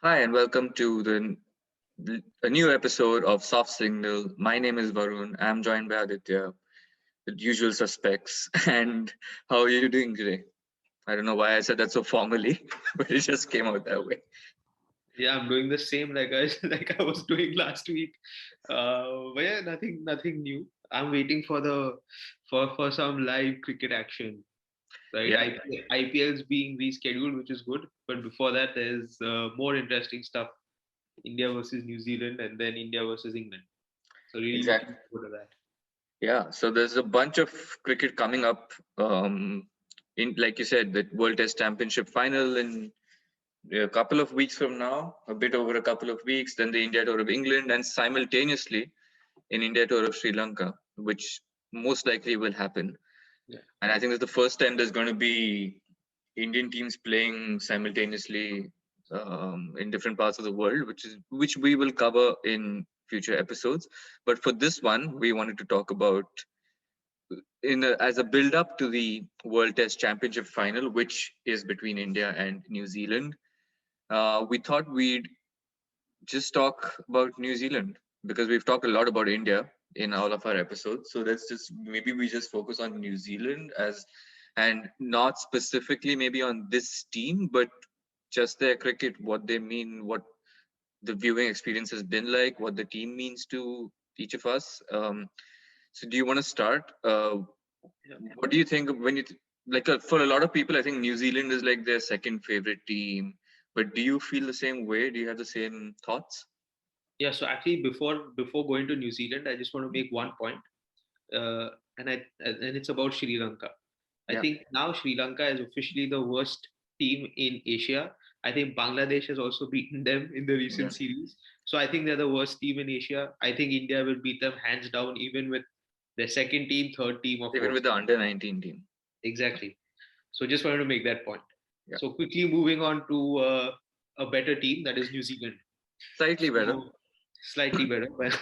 Hi, and welcome to a new episode of Soft Signal. My name is Varun. I'm joined by Aditya, the usual suspects. And how are you doing today? I don't know why I said that so formally, but it just came out that way. Yeah, I'm doing the same like I like I was doing last week. But yeah, nothing new. I'm waiting for for some live cricket action. Right, Yeah, IPL is being rescheduled, which is good. But before that, there's more interesting stuff. India versus New Zealand, and then India versus England. So really exactly. looking forward to that. Yeah, so there's a bunch of cricket coming up. In like you said, the World Test Championship final in a couple of weeks from now, a bit over a couple of weeks. Then the India tour of England, and simultaneously in India tour of Sri Lanka, which most likely will happen. Yeah. And I think it's the first time there's going to be Indian teams playing simultaneously in different parts of the world, which we will cover in future episodes. But for this one, we wanted to talk about as a build up to the World Test Championship final, which is between India and New Zealand. We thought we'd just talk about New Zealand because we've talked a lot about India in all of our episodes. So let's just maybe we just focus on New Zealand as and not specifically maybe on this team, but just their cricket, what they mean, what the viewing experience has been like, what the team means to each of us. So do you want to start? Yeah. What do you think when for a lot of people, I think New Zealand is like their second favorite team. But do you feel the same way? Do you have the same thoughts? Yeah. So actually, before going to New Zealand, I just want to make one point, and it's about Sri Lanka. I Yeah. think now Sri Lanka is officially the worst team in Asia. I think Bangladesh has also beaten them in the Yeah. recent series. So I think they're the worst team in Asia. I think India will beat them hands down, even with their second team, third team, or Even fourth with the team. under 19 team. Exactly. So just wanted to make that point. Yeah. So quickly moving on to a better team, that is New Zealand. Slightly better. So slightly better, but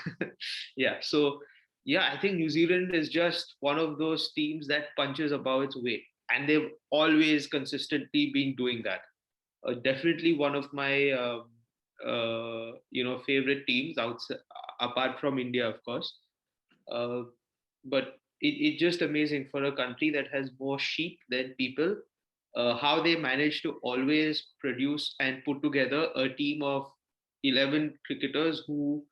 yeah. So yeah, I think New Zealand is just one of those teams that punches above its weight, and they've always consistently been doing that. Definitely one of my favorite teams outside, apart from India, of course. Uh, but it's just amazing for a country that has more sheep than people, how they manage to always produce and put together a team of 11 cricketers who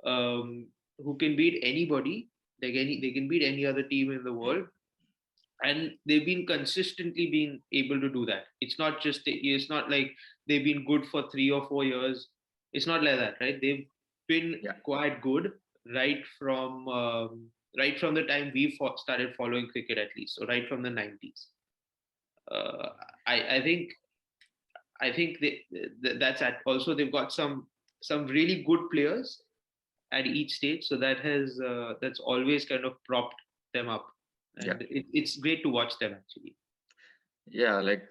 can beat anybody. They can beat any other team in the world, and they've been consistently being able to do that. It's not like they've been good for 3 or 4 years. It's not like that, right? They've been Yeah. quite good right from the time we started following cricket, at least, so right from the 90s. uh, I think that's at also they've got some really good players at each stage, so that's always kind of propped them up, Yeah. and it's great to watch them actually. Yeah. Like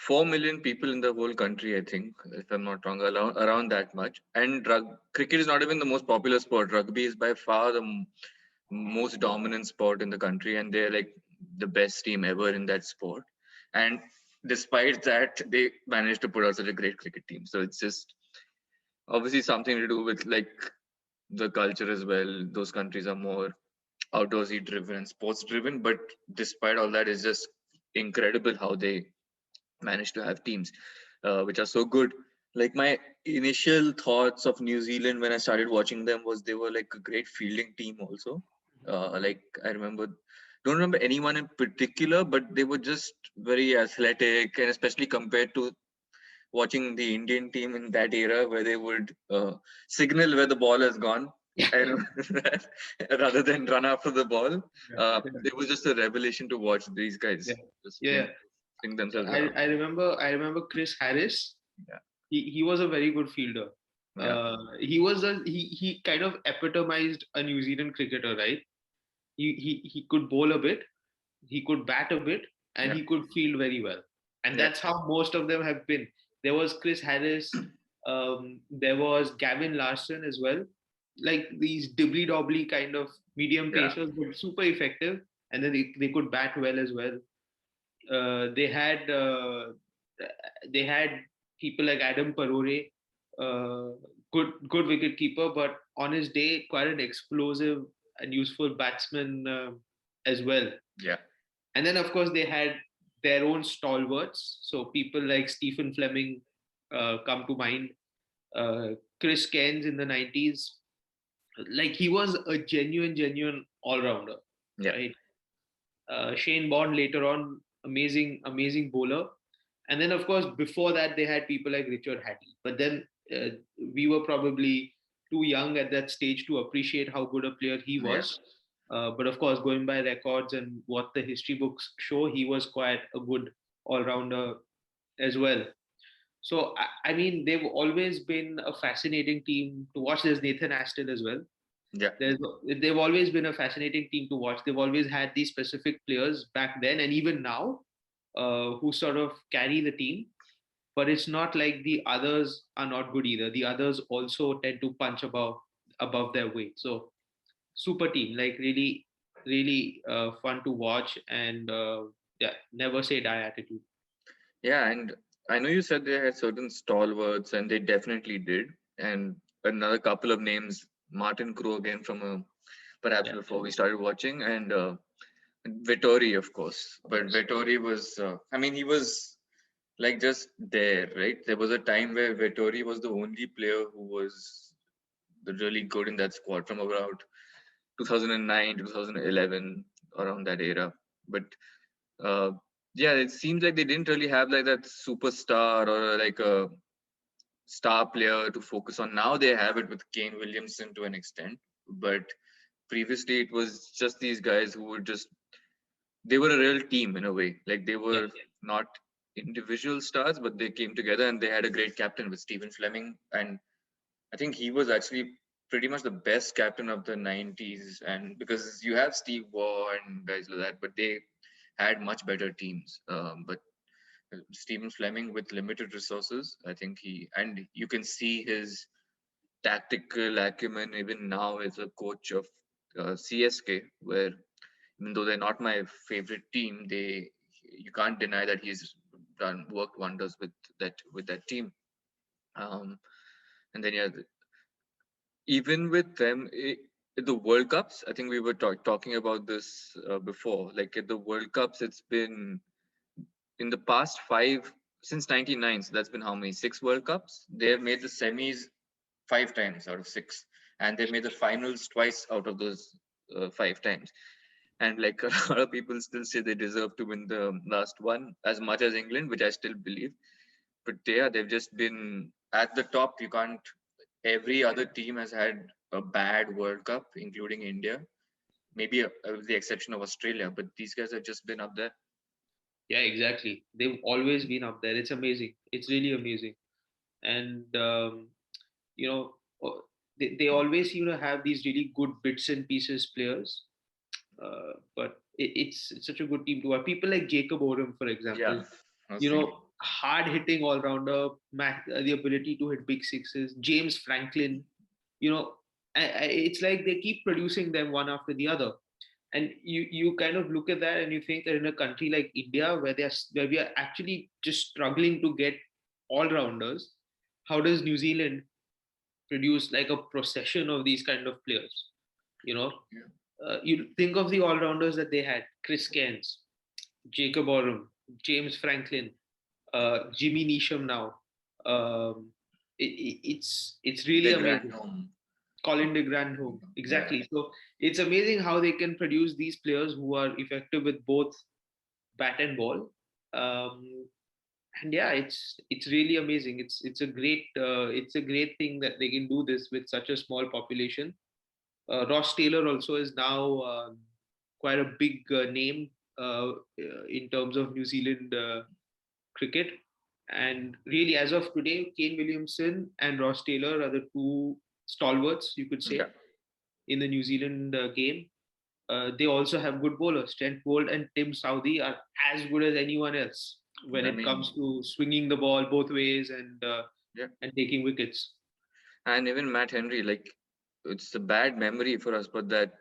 4 million people in the whole country, I think, if I'm not wrong, around that much. And cricket is not even the most popular sport. Rugby is by far the most dominant sport in the country, and they're like the best team ever in that sport. And despite that, they managed to put out such a great cricket team. So it's just obviously something to do with like the culture as well. Those countries are more outdoorsy driven and sports driven, but despite all that, it's just incredible how they manage to have teams which are so good. Like my initial thoughts of New Zealand when I started watching them was they were like a great fielding team also. Like I don't remember anyone in particular, but they were just very athletic, and especially compared to watching the Indian team in that era where they would signal where the ball has gone. I remember that rather than run after the ball. Yeah. It was just a revelation to watch these Yeah. guys just Yeah. swing themselves around. I remember Chris Harris. Yeah, He was a very good fielder. yeah, He kind of epitomized a New Zealand cricketer, right? He could bowl a bit, he could bat a bit, and yeah, he could field very well. And yeah, that's how most of them have been. There was Chris Harris, there was Gavin Larson as well. Like these dibbly dobbly kind of medium yeah, pacers, but super effective. And then they could bat well as well. Uh, they had uh, they had people like Adam Parore, uh, good wicket keeper, but on his day, quite an explosive and useful batsman as well. Yeah. And then, of course, they had their own stalwarts. So people like Stephen Fleming come to mind. Uh, Chris Cairns in the 90s, like he was a genuine all rounder, Yeah. right? Shane Bond later on, amazing bowler. And then, of course, before that, they had people like Richard Hattie. But then we were probably too young at that stage to appreciate how good a player he Yeah. was. But of course, going by records and what the history books show, he was quite a good all rounder as well. So, I mean, they've always been a fascinating team to watch. There's Nathan Aston as well. Yeah. There's, they've always been a fascinating team to watch. They've always had these specific players back then and even now who sort of carry the team. But it's not like the others are not good either. The others also tend to punch above their weight. So super team, like really fun to watch and yeah, never say die attitude. Yeah, and I know you said they had certain stalwarts, and they definitely did. And another couple of names, Martin Crowe again from perhaps Yeah, before we started watching, and Vettori, of course. of But course. Vettori was, I mean, he was like just there, right? There was a time where Vettori was the only player who was really good in that squad from about 2009 to 2011, around that era. But uh, yeah, it seems like they didn't really have like that superstar or like a star player to focus on. Now they have it with Kane Williamson to an extent, but previously it was just these guys who were just, they were a real team in a way. Like they Yeah, were not individual stars, but they came together and they had a great captain with Stephen Fleming, and I think he was actually pretty much the best captain of the 90s. And because you have Steve Waugh and guys like that, but they had much better teams. But Stephen Fleming with limited resources, I think and you can see his tactical acumen even now as a coach of CSK, where even though they're not my favorite team, you can't deny that he's done worked wonders with that team. Um, and then yeah, even with them, the World Cups, I think we were talking about this before. Like at the World Cups, it's been in the past five, since 99. So that's been how many? Six World Cups. They have made the semis five times out of six, and they made the finals twice out of those five times. And like a lot of people still say they deserve to win the last one as much as England, which I still believe. But yeah, they've just been at the top. You can't. Every other team has had a bad World Cup, including India. Maybe with the exception of Australia, but these guys have just been up there. yeah, exactly. They've always been up there. It's amazing. It's really amazing. And you know, they always seem to have these really good bits and pieces players. But it's such a good team to have. People like Jacob Oram, for Yeah, example, I was thinking. hard hitting all rounder, the ability to hit big sixes. James Franklin, you know, it's like they keep producing them one after the other. And you kind of look at that and you think that in a country like India, where we are actually just struggling to get all rounders, how does New Zealand produce like a procession of these kind of players? You know, Yeah. you think of the all rounders that they had: Chris Cairns, Jacob Oram, James Franklin, Jimmy Neesham now. It's really The amazing. Granholm. Colin de Grandhomme, Yeah. exactly. So it's amazing how they can produce these players who are effective with both bat and ball. Um, and yeah, it's really amazing. It's a great thing that they can do this with such a small population. Ross Taylor also is now quite a big name in terms of New Zealand cricket. And really, as of today, Kane Williamson and Ross Taylor are the two stalwarts, you could Yeah. say, in the New Zealand game. They also have good bowlers. Trent Bolt and Tim Southee are as good as anyone else when I it mean, comes to swinging the ball both ways yeah. and taking wickets. And even Matt Henry, like it's a bad memory for us, but that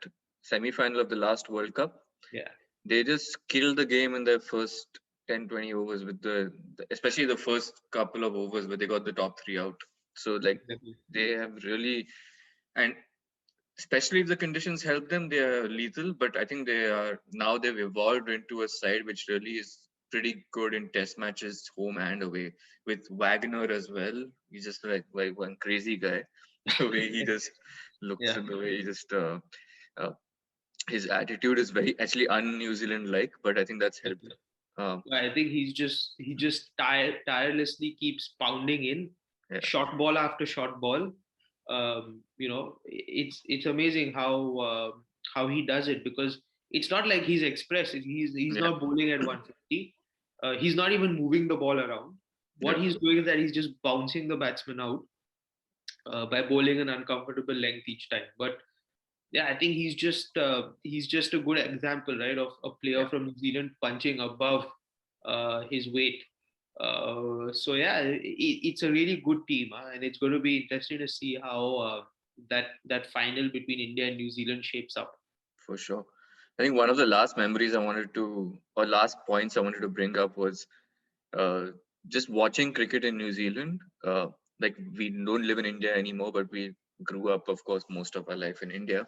semi-final of the last World Cup, Yeah, they just killed the game in their first 10, 20 overs with especially the first couple of overs where they got the top three out. So like Exactly. they have really, and especially if the conditions help them, they are lethal. But I think they've evolved into a side which really is pretty good in test matches, home and away. With Wagner as well, he's just like one crazy guy. The way he just looks Yeah. and the way he just uh, his attitude is very actually un-New Zealand like, but I think that's helped Exactly. them. Um, I think he just tirelessly keeps pounding in yeah, short ball after short ball. It's amazing how he does it, because it's not like he's express. He's yeah, not bowling at 150. He's not even moving the ball around. yeah, What he's doing is that he's just bouncing the batsman out by bowling an uncomfortable length each time. But yeah, I think he's just a good example, right, of a player yeah, from New Zealand punching above his weight. So yeah, it's a really good team, and it's going to be interesting to see how that final between India and New Zealand shapes up. for sure. I think one of the last memories I wanted to, or last points I wanted to bring up was uh, just watching cricket in New Zealand. Like we don't live in India anymore, but we grew up, of course, most of our life in India.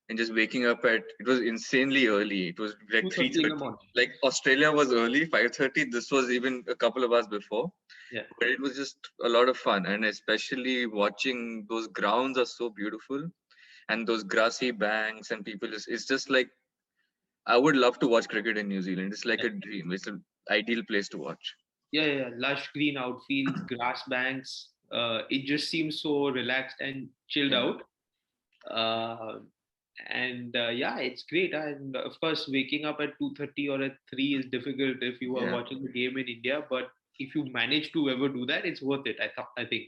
And just waking up at it was insanely early. It was like 2:30 in the 3:30. morning. Like Australia was early, 5:30. This was even a couple of hours before. Yeah, But it was just a lot of fun, and especially watching those grounds are so beautiful, and those grassy banks and people. It's just like I would love to watch cricket in New Zealand. It's like yeah, a dream. It's an ideal place to watch. yeah. Lush green outfields, grass banks. It just seems so relaxed and chilled Yeah, out. Uh, and yeah, it's great. And of course, waking up at 2:30 or at 3 is difficult if you are yeah, watching the game in India. But if you manage to ever do that, it's worth it. I think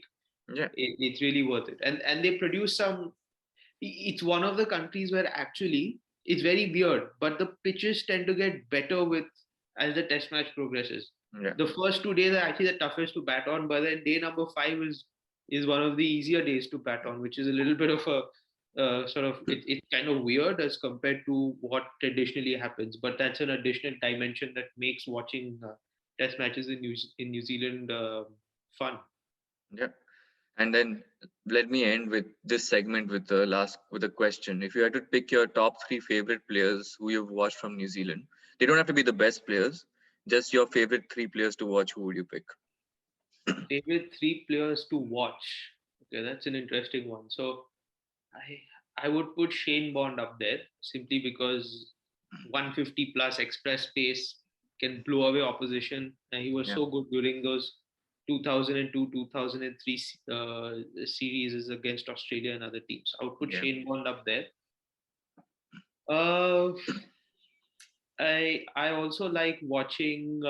yeah, it's really worth it. And they produce some. It's one of the countries where actually it's very weird, but the pitches tend to get better with as the test match progresses. yeah, The first 2 days are actually the toughest to bat on, but then day number 5 is one of the easier days to bat on, which is a little bit of a sort of it's kind of weird as compared to what traditionally happens. But that's an additional dimension that makes watching test matches in New Zealand fun. yeah. And then let me end with this segment with a question. If you had to pick your top three favorite players who you've watched from New Zealand, they don't have to be the best players. Just your favorite three players to watch. Who would you pick? Favorite 3 players to watch. Okay, that's an interesting one. So I would put Shane Bond up there simply because 150 plus express pace can blow away opposition. And he was Yeah, so good during those 2002 2003 series against Australia and other teams. I would put yeah, Shane Bond up there. Uh, I also like watching.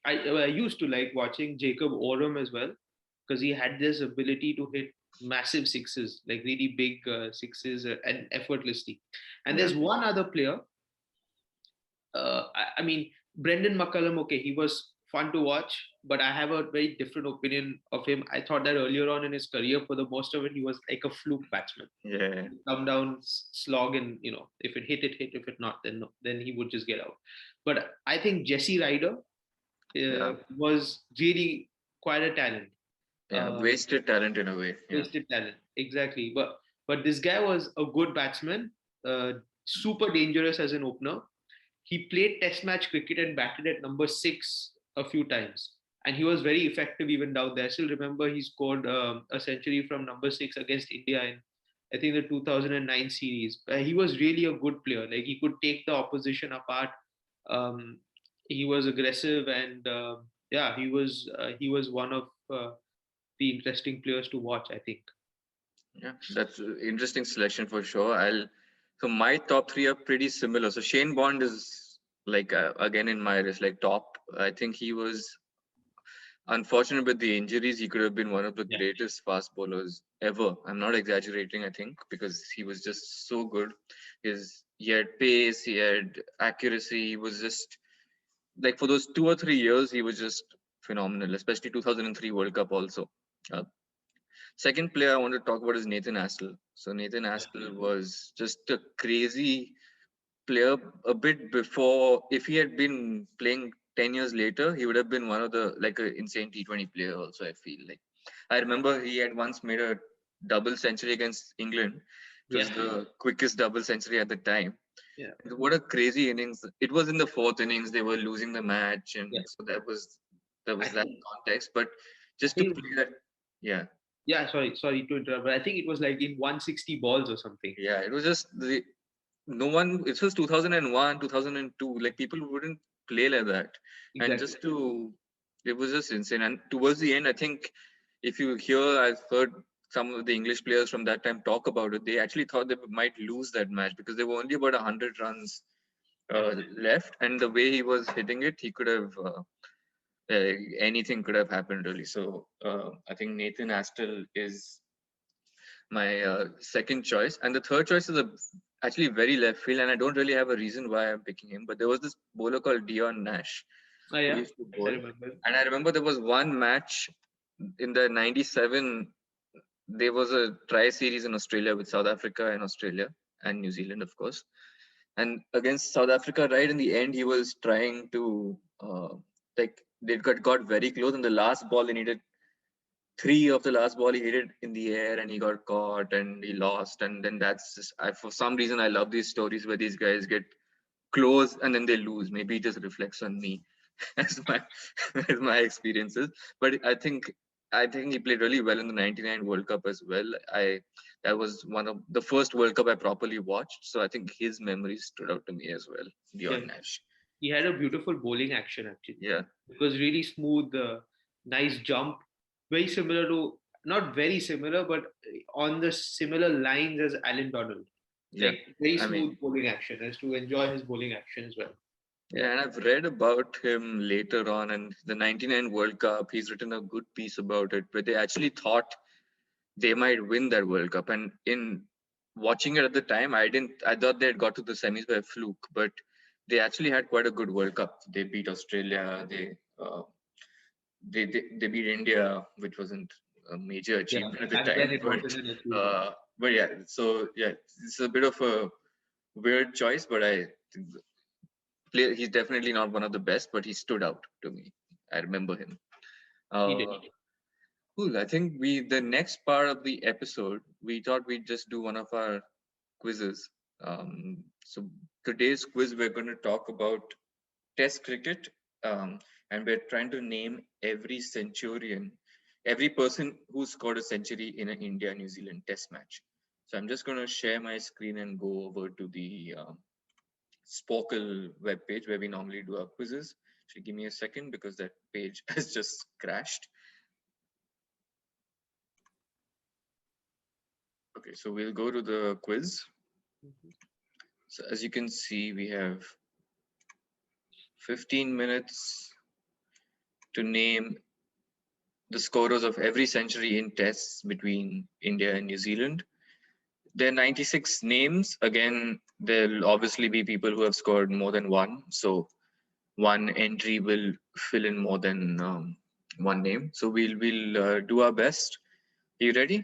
I used to like watching Jacob Oram as well, because he had this ability to hit massive sixes, like really big sixes, and effortlessly. And yeah, there's one other player. I mean, Brendan McCullum. Okay, he was fun to watch, but I have a very different opinion of him. I thought that earlier on in his career, for the most of it, he was like a fluke batsman. yeah, Come down, slog, and if it hit, it hit. If it not, then no, then he would just get out. But I think Jesse Ryder yeah, was really quite a talent. yeah. Uh, Wasted talent in a way. Yeah, Wasted talent, exactly. But this guy was a good batsman, super dangerous as an opener. He played Test match cricket and batted at number 6 a few times, and he was very effective even down there. I still remember he scored a century from number 6 against India in, I think, the 2009 series. He was really a good player. Like, he could take the opposition apart. Um, he was aggressive, and yeah, he was one of the interesting players to watch, I think. yeah. That's an interesting selection for sure. So my top three are pretty similar. So Shane Bond is like again in my list, like top. I think he was unfortunate with the injuries. He could have been one of the Yeah. greatest fast bowlers ever. I'm not exaggerating, I think, because he was just so good. He had pace, he had accuracy. He was just like for those 2 or 3 years, he was just phenomenal, especially 2003 World Cup also. Uh, Second player I want to talk about is Nathan Astle. So Nathan Yeah. Astle was just a crazy player a bit before. If he had been playing 10 years later, he would have been one of the like an insane T20 player also, I feel like. I remember he had once made a double century against England. It was Yeah, the quickest double century at the time. yeah, What a crazy innings! It was in the fourth innings; they were losing the match, yeah. and so that I was that think context. But I just to think play that, yeah, yeah. Sorry to interrupt, but I think it was like in 160 balls or something. yeah, it was just no one. It was 2001, 2002. Like people wouldn't play like that, and Exactly. just to it was just insane. And towards the end, I think if you hear, I've heard some of the English players from that time talk about it. They actually thought they might lose that match because they were only about 100 runs left, and the way he was hitting it, he could have anything could have happened really. So I think Nathan Astle is my second choice, and the third choice is actually very left field, and I don't really have a reason why I'm picking him. But there was this bowler called Dion Nash Oh who yeah, used to I bowl, remember. and I remember there was one match in the '97. There was a tri series in Australia with South Africa and Australia and New Zealand, of course. And against South Africa, right in the end, he was trying to like they got very close. And the last ball, they needed three of the last ball he hit it in the air, and he got caught and he lost. And then that's just for some reason I love these stories where these guys get close and then they lose. Maybe it just reflects on me as my as my experiences. But I think he played really well in the '99 World Cup as well. That was one of the first World Cup I properly watched, so I think his memories stood out to me as well. Yeah, Dion Nash. he had a beautiful bowling action actually. Yeah, It was really smooth, nice jump, very similar to not very similar, but on the similar lines as Alan Donald. yeah. Like very I mean, smooth bowling action, as to enjoy his bowling action as well. Yeah, yeah, and I've read about him later on, and the '99 World Cup. He's written a good piece about it, where they actually thought they might win that World Cup. And in watching it at the time, I thought they had got to the semis by a fluke, but they actually had quite a good World Cup. They beat Australia. They beat India, which wasn't a major yeah. achievement at the Back then time. it wasn't an achievement. But yeah, so yeah, it's a bit of a weird choice, but he's definitely not one of the best, but he stood out to me. I remember him. He did. Uh, cool. I think the next part of the episode, we thought we'd just do one of our quizzes. So today's quiz, we're going to talk about Test cricket, and we're trying to name every centurion, every person who scored a century in an India-New Zealand Test match. So I'm just going to share my screen and go over to the Sporcle webpage where we normally do our quizzes. So give me a second because that page has just crashed. Okay, so we'll go to the quiz. Mhm. So as you can see, we have 15 minutes to name the scorers of every century in tests between India and New Zealand. There are 96 names. Again, there'll obviously be people who have scored more than one. So one entry will fill in more than one name. So we'll do our best. Are you ready?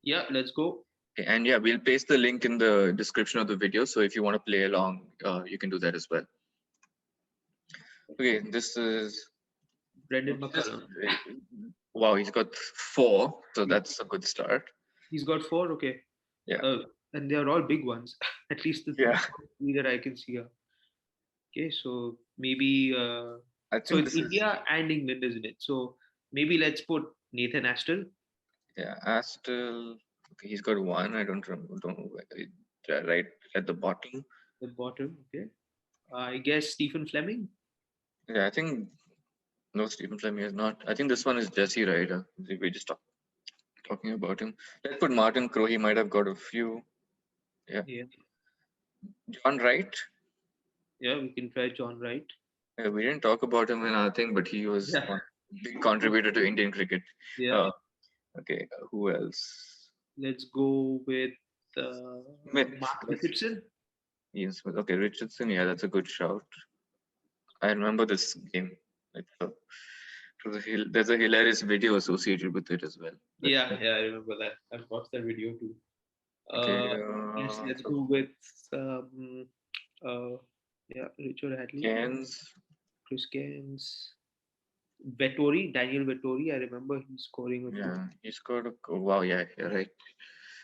Yeah, let's go. Okay, and yeah, we'll paste the link in the description of the video. So if you want to play along, you can do that as well. Okay, this is Brendan just McCullum. wow. He's got four, so that's a good start. He's got four. Okay. Yeah, Uh, and they are all big ones. At least the yeah. three that I can see here. Okay, so maybe I so think it's this is India and England, isn't it? So maybe let's put Nathan Astle, yeah. Astle. Okay, he's got one. I don't know where right at the bottom. the bottom. Okay, I guess Stephen Fleming. Yeah, I think no, Stephen Fleming is not. I think this one is Jesse Ryder. We just talking about him. Let's put Martin Crowe. He might have got a few. Yeah, Yeah, John Wright. yeah, we can try John Wright. Yeah, we didn't talk about him in our thing, but he was Yeah, one big contributor to Indian cricket. yeah. Uh, okay, who else? Let's go with Smith. Mark Richardson. Ian Smith. Okay, Richardson. Yeah, that's a good shout. I remember this game. Like, there's a hilarious video associated with it as well. But Yeah, yeah, I remember that. I've watched that video too. okay, Yes, let's so go with um, uh, yeah, Richard Hadley, Cairns. Chris Gaines. Vettori, Daniel Vettori. I remember him scoring a few. Yeah, he scored. Wow, yeah, you're right.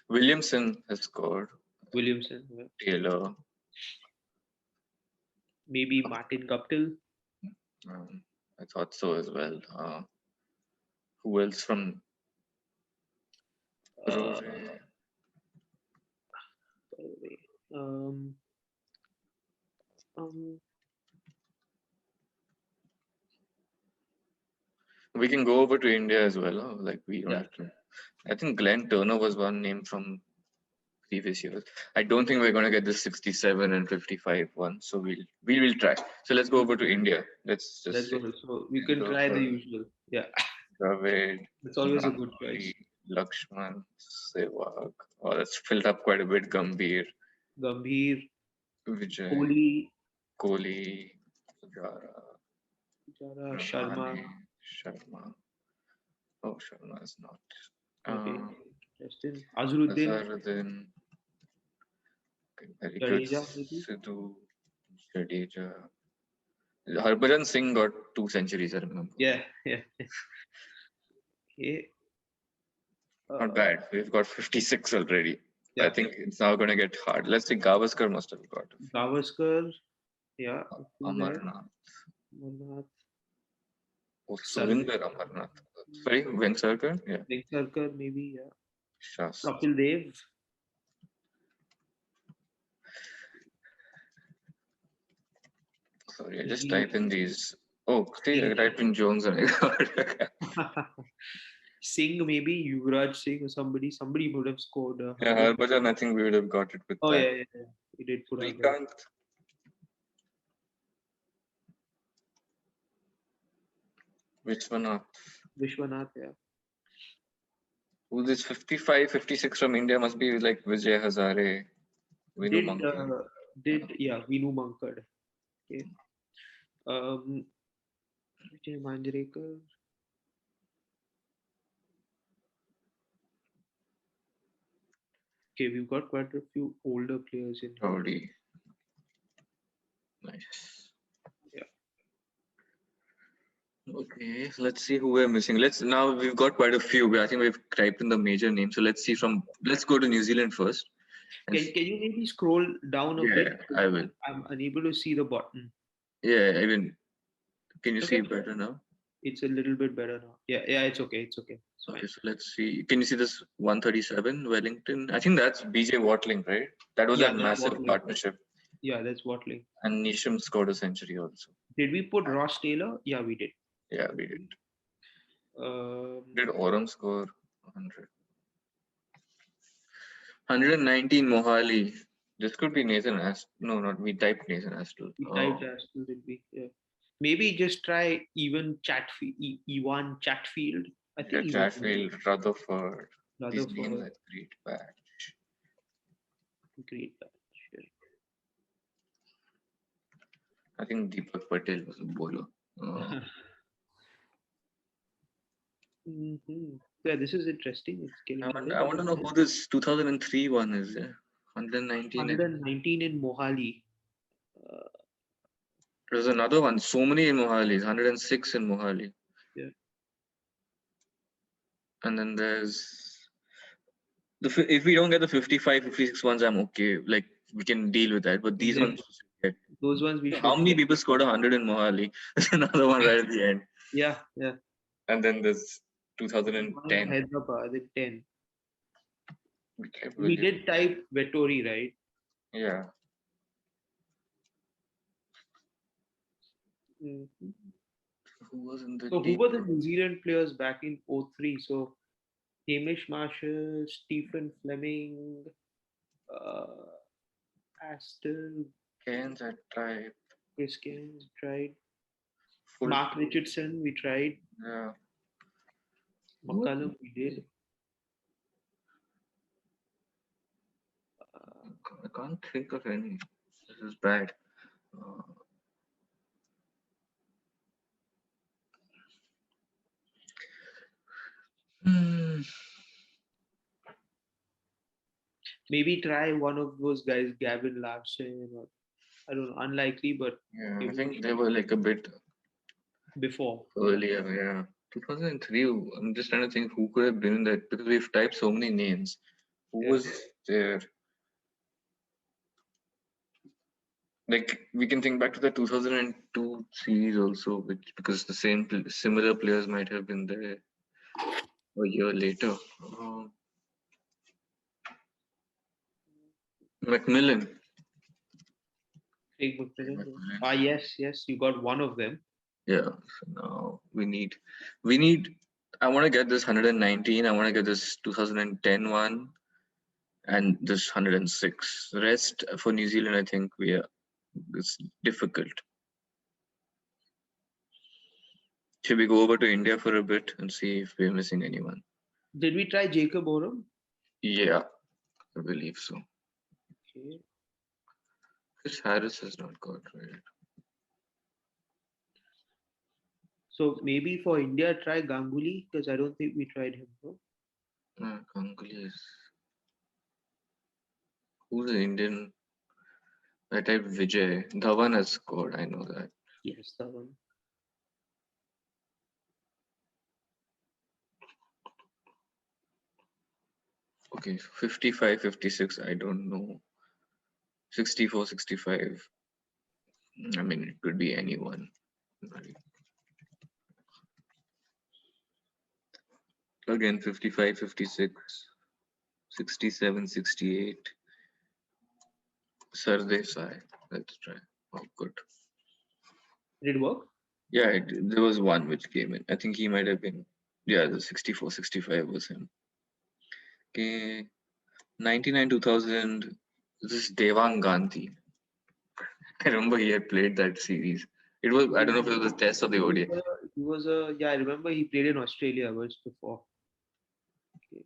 Williamson has scored. Williamson, yeah. Taylor. Maybe Martin Guptill. I thought so as well. Who else from Uh, Rory? by the way, um, We can go over to India as well. Like we don't yeah. have to. I think Glenn Turner was one name from previous years. I don't think we're going to get this 67 and 55 one. So we will try. So let's go over to India. Let's Let's just go. say So we can try the usual. Yeah, Dravid, it's always a good Ganguly, choice. Lakshman, Sehwag. Oh, that's filled up quite a bit. Gambhir, Gambhir, Vijay, Kohli, Kohli, Pujara, Jara, Rahane, Sharma. Sharma. Oh, Sharma is not. Okay, Uh, Justin, Azharuddin, Azharuddin, okay, very good. Jadeja, maybe. Sidhu, Jadeja. Harbhajan Singh got 2 centuries, I remember. Yeah, yeah. Okay. Not Uh, bad. We've got 56 already. I yeah, think it's now going to get hard. Let's see. Gavaskar must have got a few. Gavaskar. Yeah, still there. Amarnath. Amarnath, Oh, Sarkar, Surinder Amarnath. Sorry, Vengsarkar? Yeah. Sarkar, maybe. Yeah. Shastri. Kapil Dev. Sorry, I just Maybe type in these. Oh, see, I Singh. typed in Jones and I got it. Singh, maybe Yuvraj Singh or somebody. Somebody would have scored 100. Yeah, Harbhajan, I think we would have got it with Oh that. yeah, yeah, yeah. He did put 100. Srikanth. Vishwanath. Vishwanath, yeah. Who this 55, 56 from India must be like Vijay Hazare, Vinu Did Mankad. yeah, Vinu Mankad. Okay. Vijay Manjrekar. Okay, we've got quite a few older players in here. Rowdy. Nice. Yeah. Okay, so let's see who we're missing. Now we've got quite a few. I think we've typed in the major names. So let's go to New Zealand first. Can you maybe scroll down a Yeah, bit? I will. I'm unable to see the button. Yeah, I mean, can you see Okay. better now? It's a little bit better now. Yeah, yeah, it's okay. It's okay. It's Okay, fine. so let's see. Can you see this 137 Wellington? I think that's BJ Watling, right? That was Yeah, that that's massive Watling. partnership. Yeah, that's Watling. And Nisham scored a century also. Did we put Ross Taylor? Yeah, we did. Yeah, we did. Um, Did Oram score 100? 119 Mohali. This could be Nathan Ast. No, not we typed Nathan Astle. we Oh, typed Aston, did we? Yeah. Maybe just try even Chatfield, Ewan Chatfield. I yeah, think he's Chatfield, Rutherford. These names Rutherford. are great batch. Great batch. I think Deepak Patel was a bowler. Mm-hmm. Yeah, this is interesting. It's getting I want to know who this 2003 one is. Yeah? 119. 119 in Mohali. Uh, There's another one. So many in Mohali. 106 in Mohali. yeah. And then there's if we don't get the 55, 56 ones, I'm okay. Like we can deal with that. But these ones, Those ones we how should many get. people scored 100 in Mohali? There's another one right at the end. Yeah, yeah. And then there's One in 2010. Hyderabad in 10. We William. did type Vettori, right? Yeah. Mm-hmm. Who was in the So who team? were the New Zealand players back in '03? So Hamish Marshall, Stephen Fleming, uh, Aston, Cairns at type. Chris Cairns tried. Full. Mark Richardson, we tried. Yeah. McCallum, we did. I can't think of any. This is bad. Hmm. Maybe try one of those guys, Gavin Larson, or I don't know, unlikely, but Yeah, I give it a think they shot. were like a bit. before. Earlier, yeah. 2003, I'm just trying to think who could have been in that because we've typed so many names. Who Yeah. was there? Like we can think back to the 2002 series also, which because the similar players might have been there a year later. Macmillan. Craig McMillan. Yeah. Macmillan. Ah, yes, yes, you got one of them. Yeah. So now we need. I want to get this 119. I want to get this 2010 one, and this 106. Rest for New Zealand, I think it's difficult. Should we go over to India for a bit and see if we're missing anyone? Did we try Jacob Oram? Yeah, I believe so. Okay. Chris Harris has not got right. So maybe for India, try Ganguly because I don't think we tried him. No? Ganguly is who's the Indian? I typed Vijay. Dhawan has scored. I know that. Yes, that one. Okay, 55, 56. I don't know. 64, 65. I mean, it could be anyone. Right. Again, 55, 56, 67, 68. Sardesai. Let's try. Oh, good. Did it work? Yeah, there was one which came in. I think he might have been. Yeah, the 64, 65 was him. Okay. 99, 2000. This is Devang Gandhi. I remember he had played that series. It was, I don't know if it was the test or the ODI. Yeah, I remember he played in Australia once before. Okay.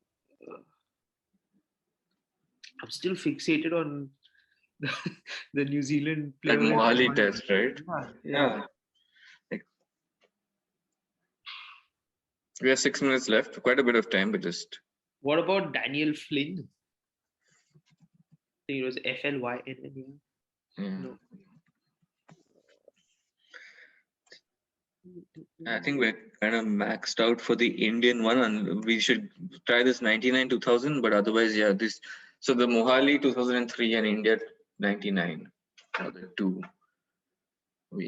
I'm still fixated on the New Zealand That player. Mohali test, right? Yeah. Like, we have 6 minutes left. Quite a bit of time, but just. What about Daniel Flynn? I think it was FLYNN. Yeah. No. I think we're kind of maxed out for the Indian one, and we should try this 99 2000. But otherwise, yeah, this. So the Mohali 2003 and India 99 are the two.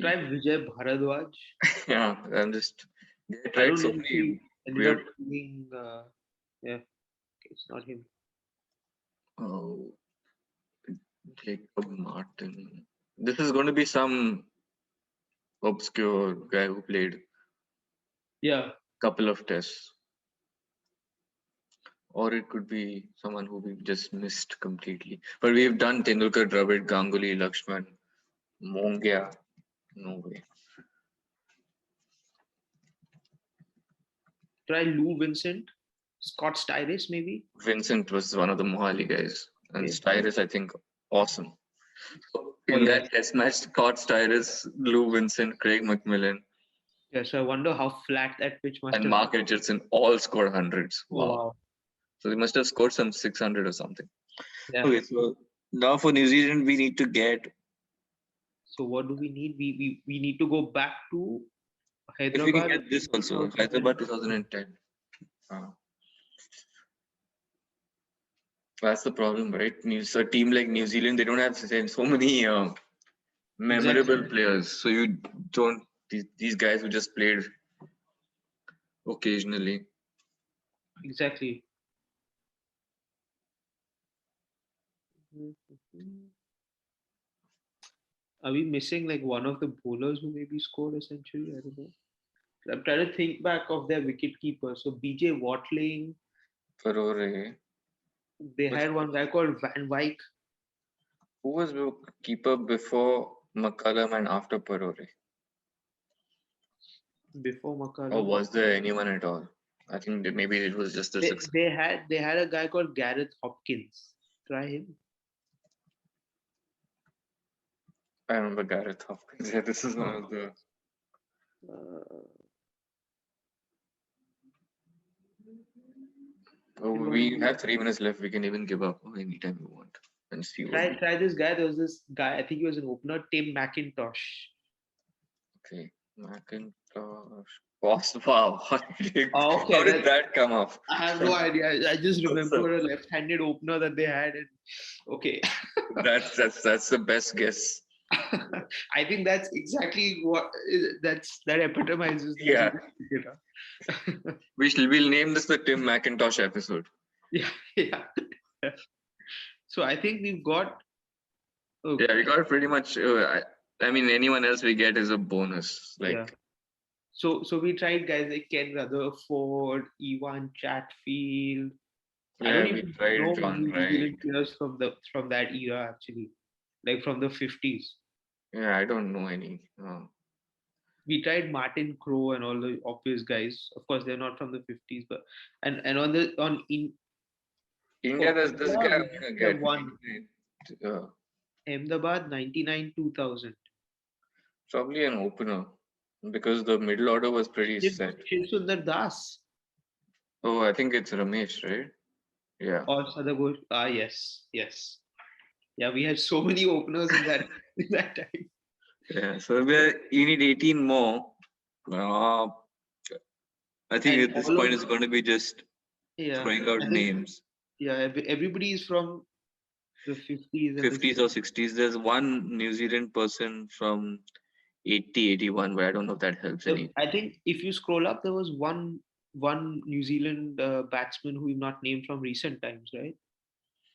Try Vijay Bharadwaj. Yeah, I'm just. They I tried don't so know if many he ended weird. up being. Yeah, it's not him. Oh, Jacob Martin. This is going to be some obscure guy who played Yeah. couple of tests, or it could be someone who we just missed completely. But we've done Tendulkar, Dravid, Ganguly, Lakshman, Mongia. No way. Try Lou Vincent. Scott Styris, maybe. Vincent was one of the Mohali guys, and Okay. Styrus, I think, awesome. So Oh, in yeah. that test match, Scott Styrus, Lou Vincent, Craig McMillan, Yeah, so I wonder how flat that pitch must and have Mark been. Edgerton all scored hundreds. Oh, Wow. wow. So they must have scored some 600 or something. Yeah. Okay, so now for New Zealand, we need to get. So what do we need? We need to go back to If we can Hyderabad. get this also, Hyderabad 2010. That's the problem, right? A team like New Zealand, they don't have so many memorable Exactly. players. So you don't, these guys who just played occasionally. Exactly. Are we missing like one of the bowlers who maybe scored a century? I don't know. I'm trying to think back of their wicket keeper. So BJ Watling, Farore. they But had one guy called Van Wyk. who was the keeper before McCallum and after Parore? Before Or McCallum. was there anyone at all? I think that maybe it was just a success. They had a guy called Gareth Hopkins. Try him. I remember Gareth Hopkins. Yeah, this is one of the. Uh, Oh, in one of we the, have 3 minutes left. We can even give up anytime you want and see what we. try this guy. There was this guy. I think he was an opener. Tim Mcintosh. Okay, Mcintosh. Wow. Oh, How okay, did that come up? I have no idea. I just So, remember a left-handed opener that they had. And okay, that's the best guess. I think that's exactly what that epitomizes New Yeah. Zealand cricketer. We'll name this the Tim McIntosh episode. Yeah, yeah. So I think we've got. Yeah, we Okay, got pretty much. I mean, anyone else we get is a bonus. Like, yeah. So we tried guys like Ken Rutherford, Evan Chatfield. I don't yeah, we even tried know John New Wright. Zealand players from that era actually, like from the 50s. Yeah, I don't know any. We tried Martin Crowe and all the obvious guys. Of course, they're not from the 50s, but and on the on in India, for there's this India, guy we I'm gonna have get. won Uh, Ahmedabad 99 2000. Probably an opener because the middle order was pretty set. Shiv Sundar Das Oh, I think it's Ramesh, right? Yeah. or Sadagor. Ah, yes, yes. Yeah, we had so many openers in that in that time. Yeah. So you need 18 more. Uh, I think And at this all point of it's going to be just yeah, throwing out I think names. yeah, everybody is from the 50s and the 50s or 60s. There's one New Zealand person from 80, 81, but I don't know if that helps any. I think if you scroll up, there was one New Zealand batsman who we've not named from recent times, right?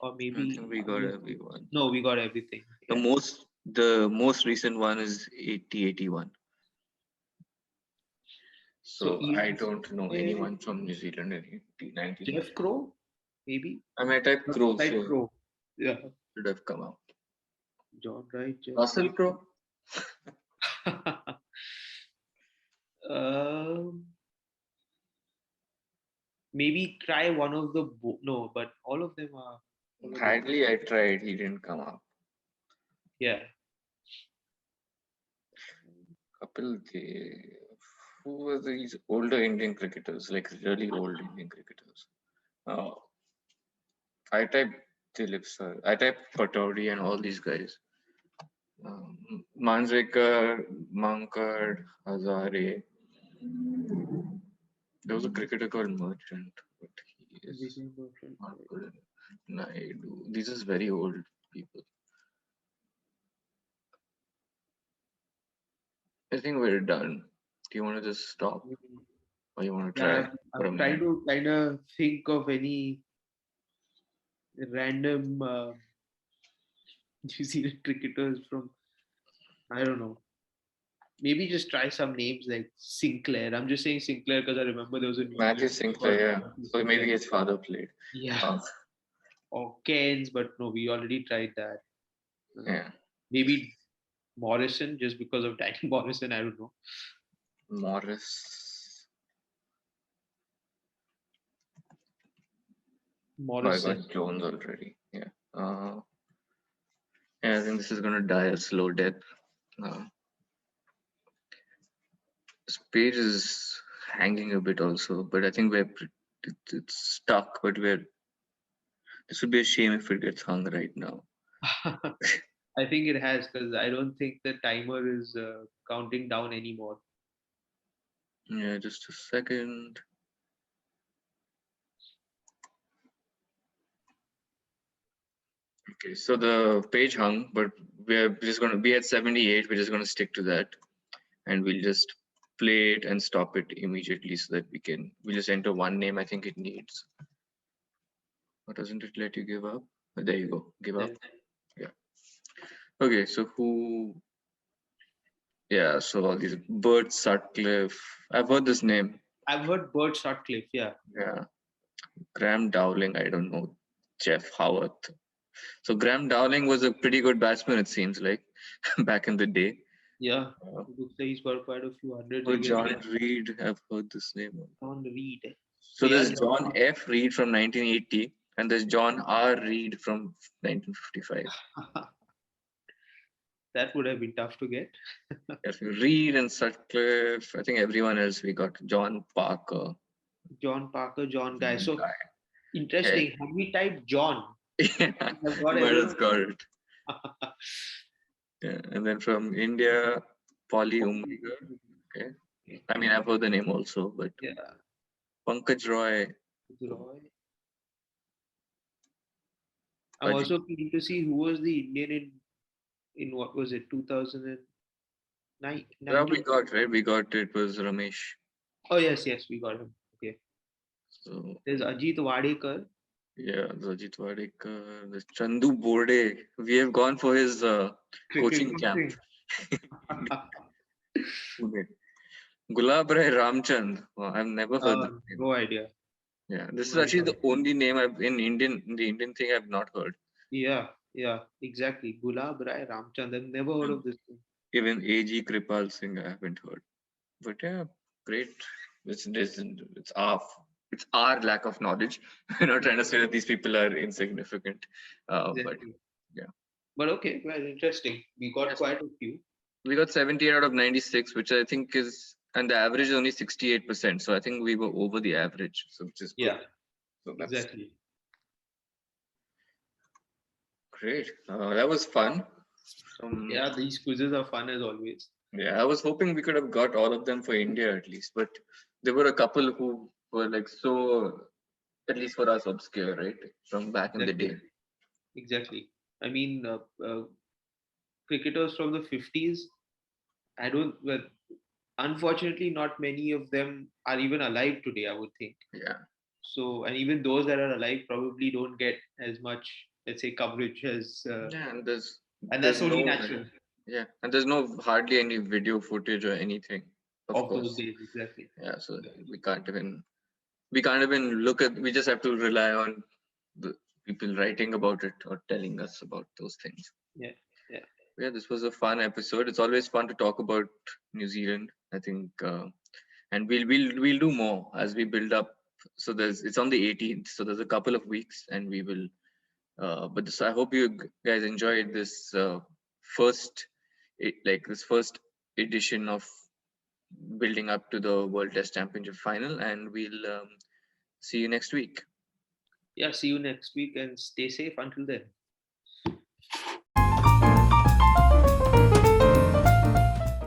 Or I maybe think we got everyone. no, we got everything. The Yeah. most recent one is 80, 81. So So I even don't know anyone from New Zealand in 1980. Jeff Crow, maybe. I might type Crow, Right, so Crow. Yeah. should have come out. John Wright, Jeff Russell Crowe? Crow. um, maybe try one of the no, but all of them are. All of them. Hadley, I tried, he didn't come up. Yeah. Kapil Dev. Who were these older Indian cricketers, like really old Indian cricketers? Oh, I typed Dilip sir. I typed Pataudi and all these guys. Manjrekar, Mankad, Hazare. There was a cricketer called Merchant, but he is Vijay Merchant. not good. Naidu. These are very old people. I think we're done. Do you want to just stop or you want to try Yeah, for a I'm trying minute? to kind of think of any random New Zealand cricketers from I don't know. Maybe just try some names like Sinclair. I'm just saying Sinclair because I remember there was a New Matthew Zealand Sinclair, called yeah. Matthew So maybe Sinclair. his father played. Yeah, Uh, or Cairns, but no, we already tried that. yeah. Maybe Morrison, just because of Danny Morrison. I don't know. Morris. Oh, I Morrison. got Jones already. Yeah. Yeah, I think this is gonna die a slow death. Uh, this page is hanging a bit also, but I think it's stuck. But this would be a shame if it gets hung right now. I think it has because I don't think the timer is counting down anymore. Yeah, just a second. Okay, so the page hung, but we're just gonna be at 78. We're just gonna stick to that, and we'll just play it and stop it immediately so that we'll just enter one name I think it needs. Or doesn't it let you give up? Oh, there you go, give up. Yeah. Okay, so yeah, so all these Bert Sutcliffe. I've heard this name. I've heard Bert Sutcliffe. Yeah. Yeah. Graham Dowling, I don't know. Jeff Howarth. So Graham Dowling was a pretty good batsman, it seems like, back in the day. Yeah. It looks like he's got quite a few hundreds Oh, again. John Reed, I've heard this name. John Reed. So So yeah, there's John F. Reed from 1980 and there's John R. Reed from 1955. that would have been tough to get. If you Reed and Sutcliffe, I think everyone else we got John Parker. John Parker, John Guy. John So Guy. interesting. Have we typed John? Yeah, I've you got might everything. have got it. Yeah, and then from India, Polly Umrigar. Okay. I mean, I've heard the name also, but Yeah, Pankaj Roy, Roy. I'm Ajit. also keen to see who was the Indian in what was it 2009 Yeah, we 19. got right. We got it was Ramesh. Oh yes, yes, we got him. Okay. So There's Ajit Wadekar. yeah, the Ajit Wadekar, the Chandu Borde. We have gone for his Cricket coaching camp. coaching. Pune. Gulab Rai Ramchand. Wow, I've never heard that name. No idea. Yeah, this is No actually idea. the only name I've in the Indian thing I've not heard. Yeah, yeah, exactly. Gulab Rai Ramchand. I've never heard And of this thing. even A.G. Kripal Singh I haven't heard. But yeah, great. It's our lack of knowledge. We're not trying to say that these people are insignificant. But Exactly. yeah. But okay, well, interesting. We got Yes. quite a few. We got 78 out of 96, which I think is, and the average is only 68%. So I think we were over the average, so which is good. Yeah, So that's exactly. great. That was fun. Some, Yeah, these quizzes are fun as always. yeah, I was hoping we could have got all of them for India at least, but there were a couple who were like so, at least for us, obscure, right? From back in the Exactly. day. Exactly. I mean, cricketers from the 50s, I don't, well, unfortunately, not many of them are even alive today, I would think. Yeah. So, and even those that are alive probably don't get as much, let's say, coverage as, Yeah, and and that's there's only no natural yeah, and there's no hardly any video footage or anything, of of those course. days. Exactly. Yeah, so Exactly. we can't even look at, we just have to rely on the people writing about it or telling us about those things. Yeah. Yeah. Yeah, this was a fun episode. It's always fun to talk about New Zealand, I think, and we'll do more as we build up. So it's on the 18th, so there's a couple of weeks, and we will. But this, I hope you guys enjoyed this first, this first edition of building up to the World Test Championship final, and we'll see you next week. Yeah. See you next week and stay safe until then.